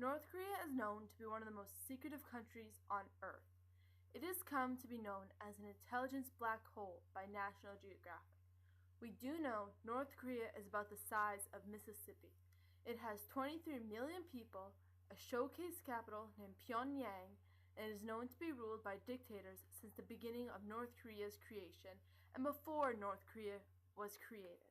North Korea is known to be one of the most secretive countries on Earth. It has come to be known as an intelligence black hole by National Geographic. We do know North Korea is about the size of Mississippi. It has 23 million people, a showcase capital named Pyongyang, and is known to be ruled by dictators since the beginning of North Korea's creation and before North Korea was created.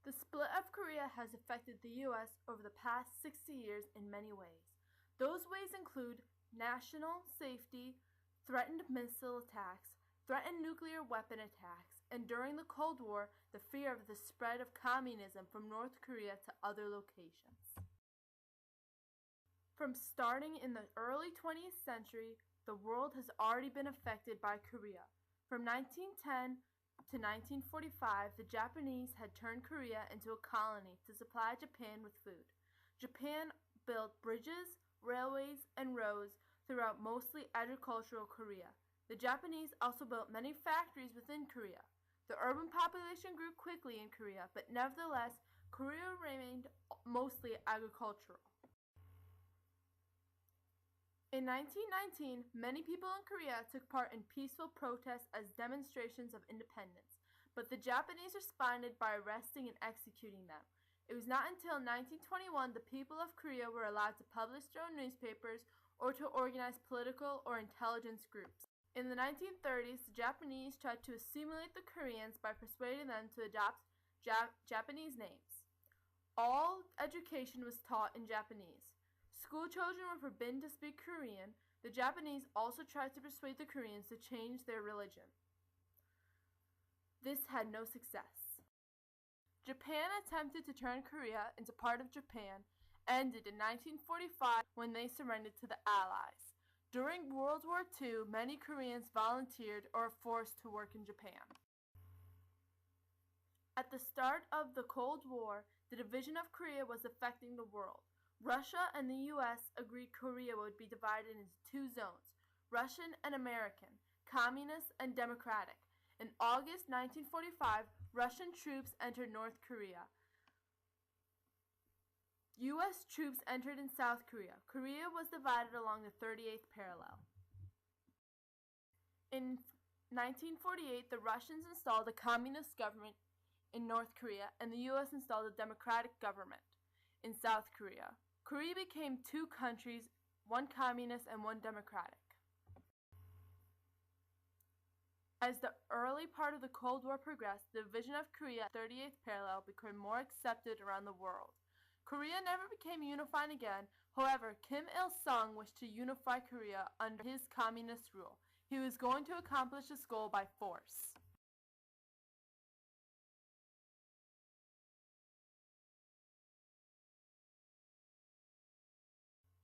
The split of Korea has affected the U.S. over the past 60 years in many ways. Those ways include national safety, threatened missile attacks, threatened nuclear weapon attacks, and during the Cold War, the fear of the spread of communism from North Korea to other locations. From starting in the early 20th century, the world has already been affected by Korea. From 1910 to 1945, the Japanese had turned Korea into a colony to supply Japan with food. Japan built bridges, railways, and roads throughout mostly agricultural Korea. The Japanese also built many factories within Korea. The urban population grew quickly in Korea, but nevertheless, Korea remained mostly agricultural. In 1919, many people in Korea took part in peaceful protests as demonstrations of independence, but the Japanese responded by arresting and executing them. It was not until 1921 the people of Korea were allowed to publish their own newspapers or to organize political or intelligence groups. In the 1930s, the Japanese tried to assimilate the Koreans by persuading them to adopt Japanese names. All education was taught in Japanese. School children were forbidden to speak Korean. The Japanese also tried to persuade the Koreans to change their religion. This had no success. Japan attempted to turn Korea into part of Japan, ended in 1945 when they surrendered to the Allies. During World War II, many Koreans volunteered or were forced to work in Japan. At the start of the Cold War, the division of Korea was affecting the world. Russia and the U.S. agreed Korea would be divided into two zones, Russian and American, communist and democratic. In August 1945, Russian troops entered North Korea. U.S. troops entered in South Korea. Korea was divided along the 38th parallel. In 1948, the Russians installed a communist government in North Korea, and the U.S. installed a democratic government in South Korea. Korea became two countries, one communist and one democratic. As the early part of the Cold War progressed, the division of Korea, 38th parallel, became more accepted around the world. Korea never became unified again. However, Kim Il-sung wished to unify Korea under his communist rule. He was going to accomplish this goal by force.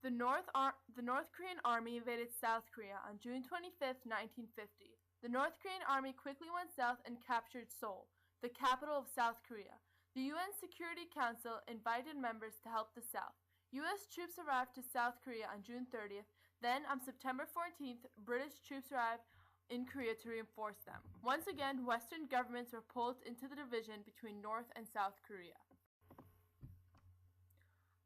The North Korean army invaded South Korea on June 25, 1950. The North Korean army quickly went south and captured Seoul, the capital of South Korea. The UN Security Council invited members to help the South. U.S. troops arrived to South Korea on June 30th. Then, on September 14th, British troops arrived in Korea to reinforce them. Once again, Western governments were pulled into the division between North and South Korea.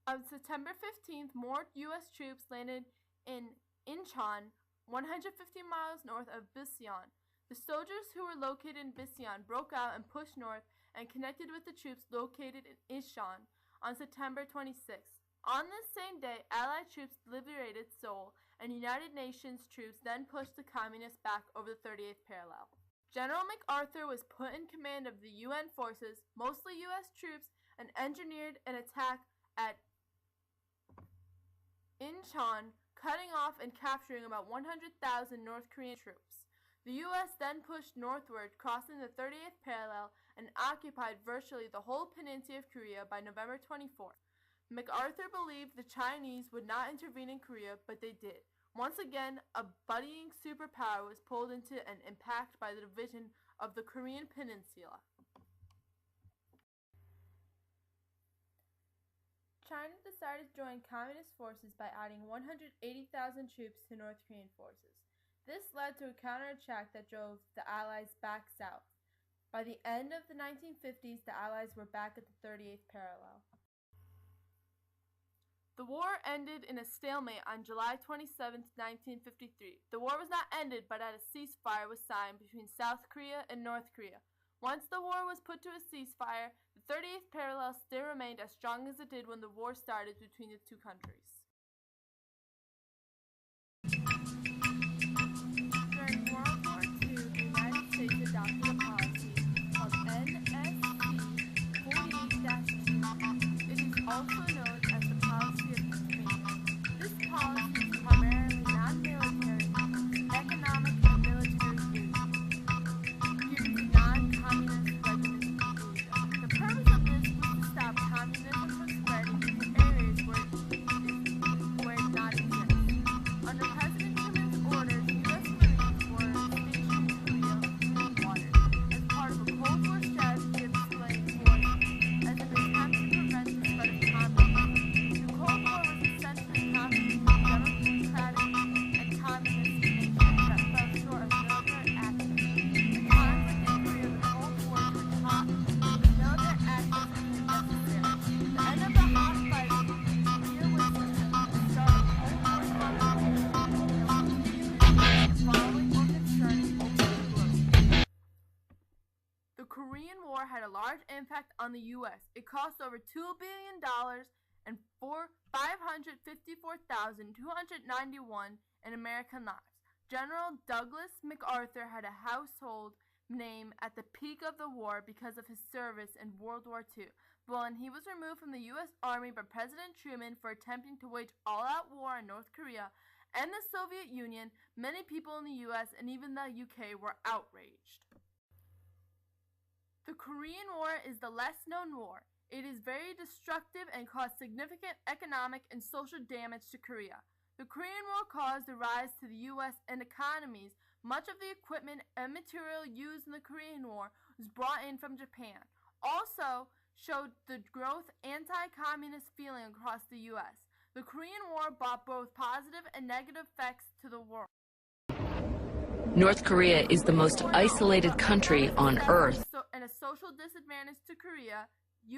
On September 15th, more U.S. troops landed in Incheon, 150 miles north of Busan. The soldiers who were located in Busan broke out and pushed north and connected with the troops located in Incheon on September 26th. On this same day, Allied troops liberated Seoul, and United Nations troops then pushed the communists back over the 38th parallel. General MacArthur was put in command of the UN forces, mostly U.S. troops, and engineered an attack at Incheon, cutting off and capturing about 100,000 North Korean troops. The U.S. then pushed northward, crossing the 38th parallel, and occupied virtually the whole peninsula of Korea by November 24th. MacArthur believed the Chinese would not intervene in Korea, but they did. Once again, a budding superpower was pulled into an impact by the division of the Korean peninsula. China decided to join communist forces by adding 180,000 troops to North Korean forces. This led to a counterattack that drove the Allies back south. By the end of the 1950s, the Allies were back at the 38th parallel. The war ended in a stalemate on July 27, 1953. The war was not ended, but a ceasefire was signed between South Korea and North Korea. Once the war was put to a ceasefire, the 38th parallel still remained as strong as it did when the war started between the two countries. During World War II, the United States adopted a policy called NSC 48-2. It is also known as the policy of containment. This policy is primarily non-military, economic, and military aid, given to non-communist regiments in Asia. The purpose of this was to stop communism from spreading into areas where it did not exist. Under President Truman's orders, U.S. Marines were stationed in Korea cleaning water as part of a Cold War strategy of displaying force as an attempt to prevent the spread of communism. The Cold War was essentially a conflict between democratic and communist nations that fell short of military action. The conflict in Korea, the Cold Wars were taught that military action became necessary. The end of the hot fighting Korea was the start of Cold War competition that will continue the following more concerning over the globe. The Korean War had a large impact on the U.S. It cost over $2 billion and 554,291 in American lives. General Douglas MacArthur had a household name at the peak of the war because of his service in World War II. But when he was removed from the U.S. Army by President Truman for attempting to wage all-out war in North Korea and the Soviet Union, many people in the U.S. and even the UK were outraged. The Korean War is the less-known war. It is very destructive and caused significant economic and social damage to Korea. The Korean War caused a rise to the U.S. and economies. Much of the equipment and material used in the Korean War was brought in from Japan. Also showed the growth anti-communist feeling across the U.S. The Korean War brought both positive and negative effects to the world. North Korea is the most isolated country on Earth. And a social disadvantage to Korea,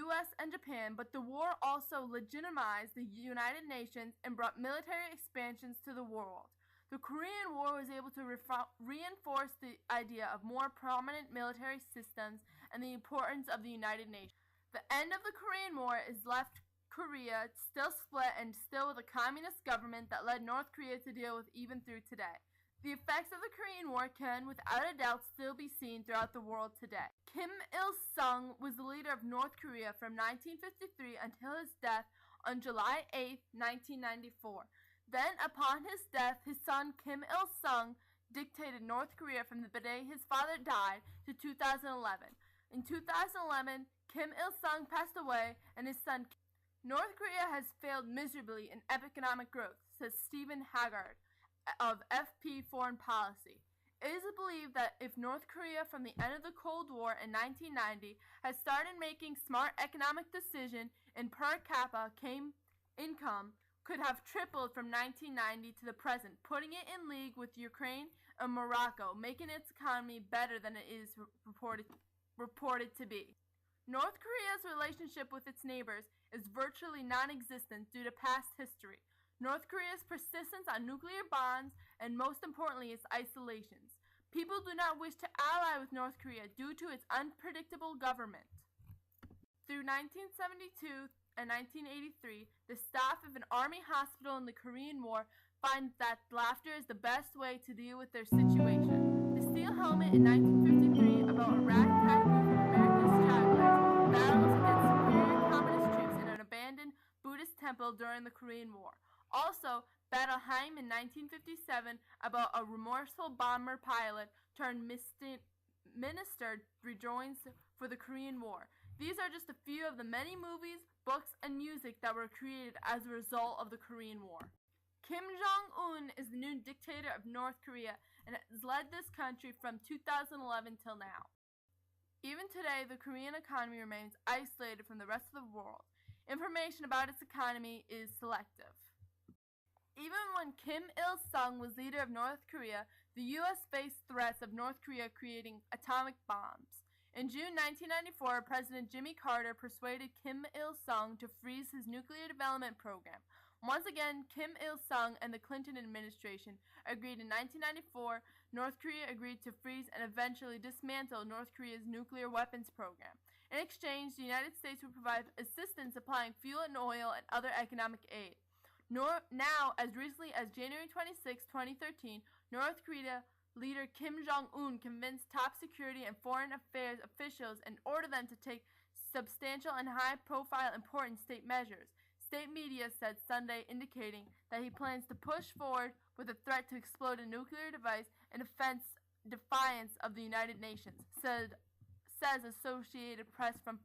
U.S. and Japan, but the war also legitimized the United Nations and brought military expansions to the world. The Korean War was able to reinforce the idea of more prominent military systems and the importance of the United Nations. The end of the Korean War is left Korea still split and still with a communist government that led North Korea to deal with even through today. The effects of the Korean War can, without a doubt, still be seen throughout the world today. Kim Il-sung was the leader of North Korea from 1953 until his death on July 8, 1994. Then, upon his death, his son Kim Il-sung dictated North Korea from the day his father died to 2011. In 2011, Kim Il-sung passed away and his son North Korea has failed miserably in economic growth, says Stephen Haggard of FP Foreign Policy. It is believed that if North Korea from the end of the Cold War in 1990 had started making smart economic decisions and per capita income could have tripled from 1990 to the present, putting it in league with Ukraine and Morocco, making its economy better than it is reported to be. North Korea's relationship with its neighbors is virtually non-existent due to past history. North Korea's persistence on nuclear bonds, and most importantly, its isolations. People do not wish to ally with North Korea due to its unpredictable government. Through 1972 and 1983, the staff of an army hospital in the Korean War finds that laughter is the best way to deal with their situation. The Steel Helmet in 1953 about a ragtag group of American stragglers battles against superior communist troops in an abandoned Buddhist temple during the Korean War. Also, Battle Heim in 1957 about a remorseful bomber pilot turned minister rejoins for the Korean War. These are just a few of the many movies, books, and music that were created as a result of the Korean War. Kim Jong-un is the new dictator of North Korea and has led this country from 2011 till now. Even today, the Korean economy remains isolated from the rest of the world. Information about its economy is selective. Even when Kim Il-sung was leader of North Korea, the U.S. faced threats of North Korea creating atomic bombs. In June 1994, President Jimmy Carter persuaded Kim Il-sung to freeze his nuclear development program. Once again, Kim Il-sung and the Clinton administration agreed in 1994. North Korea agreed to freeze and eventually dismantle North Korea's nuclear weapons program. In exchange, the United States would provide assistance supplying fuel and oil and other economic aid. Now, as recently as January 26, 2013, North Korea leader Kim Jong-un convinced top security and foreign affairs officials and ordered them to take substantial and high-profile important state measures. State media said Sunday, indicating that he plans to push forward with a threat to explode a nuclear device in defiance of the United Nations, says Associated Press from